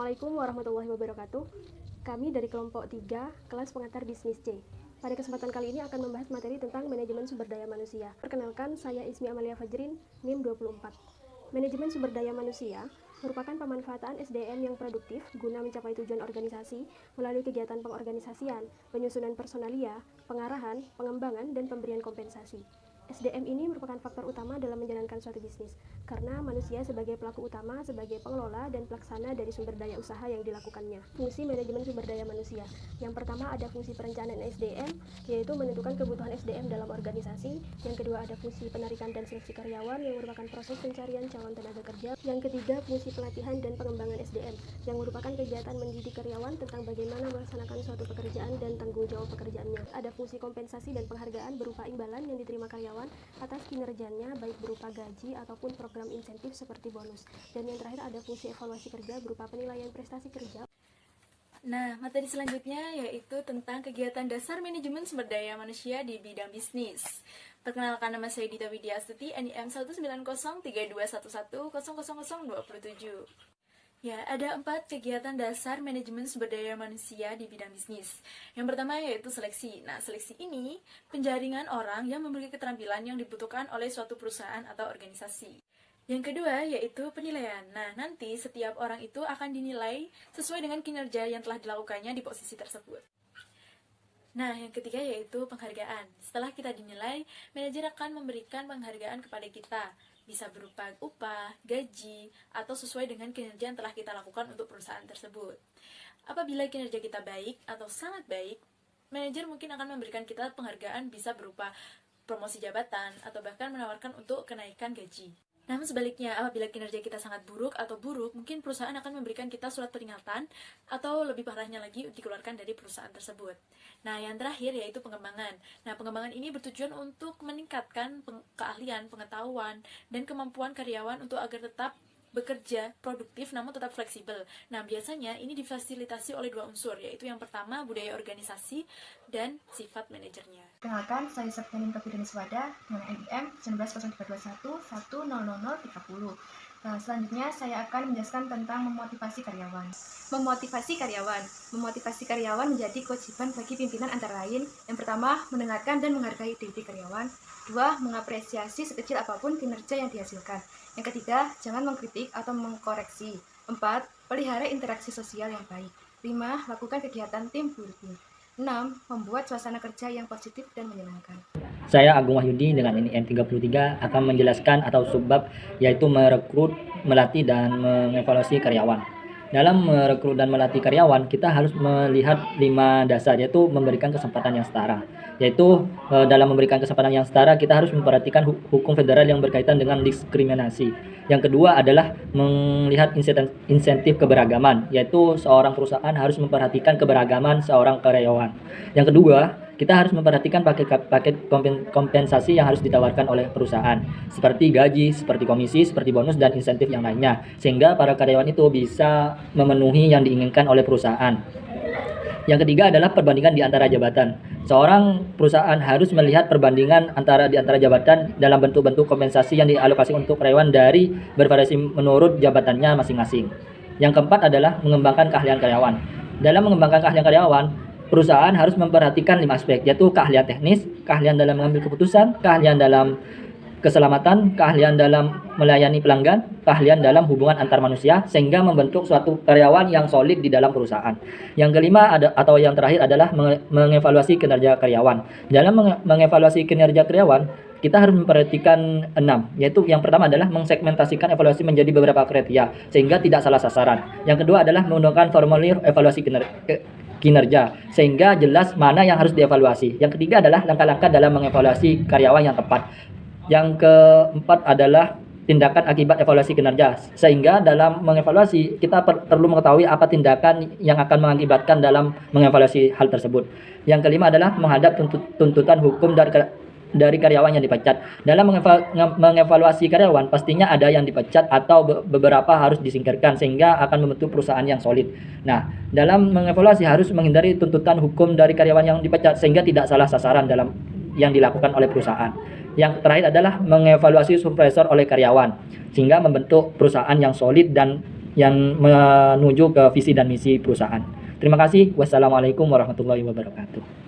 Assalamualaikum warahmatullahi wabarakatuh. Kami dari kelompok 3, kelas pengantar bisnis C. Pada kesempatan kali ini akan membahas materi tentang manajemen sumber daya manusia. Perkenalkan, saya Ismi Amalia Fajrin, NIM 24. Manajemen sumber daya manusia merupakan pemanfaatan SDM yang produktif guna mencapai tujuan organisasi melalui kegiatan pengorganisasian, penyusunan personalia, pengarahan, pengembangan, dan pemberian kompensasi. SDM ini merupakan faktor utama dalam menjalankan suatu bisnis, karena manusia sebagai pelaku utama, sebagai pengelola dan pelaksana dari sumber daya usaha yang dilakukannya. Fungsi manajemen sumber daya manusia. Yang pertama ada fungsi perencanaan SDM, yaitu menentukan kebutuhan SDM dalam organisasi. Yang kedua ada fungsi penarikan dan seleksi karyawan, yang merupakan proses pencarian calon tenaga kerja. Yang ketiga fungsi pelatihan dan pengembangan SDM, yang merupakan kegiatan mendidik karyawan tentang bagaimana melaksanakan suatu pekerjaan dan tanggung jawab pekerjaannya. Ada fungsi kompensasi dan penghargaan berupa imbalan yang diterima karyawan atas kinerjanya, baik berupa gaji ataupun program insentif seperti bonus. Dan yang terakhir ada fungsi evaluasi kerja berupa penilaian prestasi kerja. Nah, materi selanjutnya yaitu tentang kegiatan dasar manajemen sumber daya manusia di bidang bisnis. Perkenalkan, nama saya Dita Widya Astuti, NIM 1903211000027. Ya, ada 4 kegiatan dasar manajemen sumber daya manusia di bidang bisnis. Yang pertama yaitu seleksi. Nah, seleksi ini penjaringan orang yang memiliki keterampilan yang dibutuhkan oleh suatu perusahaan atau organisasi. Yang kedua yaitu penilaian. Nah, nanti setiap orang itu akan dinilai sesuai dengan kinerja yang telah dilakukannya di posisi tersebut. Nah, yang ketiga yaitu penghargaan. Setelah kita dinilai, manajer akan memberikan penghargaan kepada kita. Bisa berupa upah, gaji, atau sesuai dengan kinerja yang telah kita lakukan untuk perusahaan tersebut. Apabila kinerja kita baik atau sangat baik, manajer mungkin akan memberikan kita penghargaan bisa berupa promosi jabatan atau bahkan menawarkan untuk kenaikan gaji. Namun sebaliknya, apabila kinerja kita sangat buruk atau buruk, mungkin perusahaan akan memberikan kita surat peringatan atau lebih parahnya lagi dikeluarkan dari perusahaan tersebut. Nah, yang terakhir yaitu pengembangan. Nah, pengembangan ini bertujuan untuk meningkatkan keahlian, pengetahuan, dan kemampuan karyawan untuk agar tetap bekerja produktif namun tetap fleksibel. Nah, biasanya ini difasilitasi oleh 2 unsur, yaitu yang pertama budaya organisasi dan sifat manajernya. Perkenalkan, saya Septianin Kapidaniswada dengan NIM 19031100030. Selanjutnya saya akan menjelaskan tentang memotivasi karyawan. Memotivasi karyawan menjadi kewajiban bagi pimpinan antara lain. Yang pertama, mendengarkan dan menghargai ide karyawan. 2, mengapresiasi sekecil apapun kinerja yang dihasilkan. Yang ketiga, jangan mengkritik atau mengkoreksi. 4, pelihara interaksi sosial yang baik. 5, lakukan kegiatan tim building. 6, membuat suasana kerja yang positif dan menyenangkan. Saya Agung Wahyudi dengan NIM 33 akan menjelaskan atau subbab yaitu merekrut, melatih, dan mengevaluasi karyawan. Dalam merekrut dan melatih karyawan, kita harus melihat 5 dasar, yaitu memberikan kesempatan yang setara. Yaitu dalam memberikan kesempatan yang setara, kita harus memperhatikan hukum federal yang berkaitan dengan diskriminasi. Yang kedua adalah melihat insentif keberagaman, yaitu seorang perusahaan harus memperhatikan keberagaman seorang karyawan. Yang kedua, kita harus memperhatikan paket kompensasi yang harus ditawarkan oleh perusahaan, seperti gaji, seperti komisi, seperti bonus, dan insentif yang lainnya, sehingga para karyawan itu bisa memenuhi yang diinginkan oleh perusahaan. Yang ketiga adalah perbandingan di antara jabatan. Seorang perusahaan harus melihat perbandingan di antara jabatan dalam bentuk-bentuk kompensasi yang dialokasi untuk karyawan dari bervariasi menurut jabatannya masing-masing. Yang keempat adalah mengembangkan keahlian karyawan. Dalam mengembangkan keahlian karyawan, perusahaan harus memperhatikan 5 aspek, yaitu keahlian teknis, keahlian dalam mengambil keputusan, keahlian dalam keselamatan, keahlian dalam melayani pelanggan, keahlian dalam hubungan antar manusia, sehingga membentuk suatu karyawan yang solid di dalam perusahaan. Yang kelima atau yang terakhir adalah mengevaluasi kinerja karyawan. Dalam mengevaluasi kinerja karyawan, kita harus memperhatikan 6, yaitu yang pertama adalah mengsegmentasikan evaluasi menjadi beberapa kriteria sehingga tidak salah sasaran. Yang kedua adalah menggunakan formulir evaluasi kinerja sehingga jelas mana yang harus dievaluasi. Yang ketiga adalah langkah-langkah dalam mengevaluasi karyawan yang tepat. Yang keempat adalah tindakan akibat evaluasi kinerja, sehingga dalam mengevaluasi kita perlu mengetahui apa tindakan yang akan mengakibatkan dalam mengevaluasi hal tersebut. Yang kelima adalah menghadap tuntutan hukum dari karyawan yang dipecat. Dalam mengevaluasi karyawan, pastinya ada yang dipecat atau beberapa harus disingkirkan sehingga akan membentuk perusahaan yang solid. Nah, dalam mengevaluasi harus menghindari tuntutan hukum dari karyawan yang dipecat sehingga tidak salah sasaran dalam yang dilakukan oleh perusahaan. Yang terakhir adalah mengevaluasi supervisor oleh karyawan sehingga membentuk perusahaan yang solid dan yang menuju ke visi dan misi perusahaan. Terima kasih. Wassalamualaikum warahmatullahi wabarakatuh.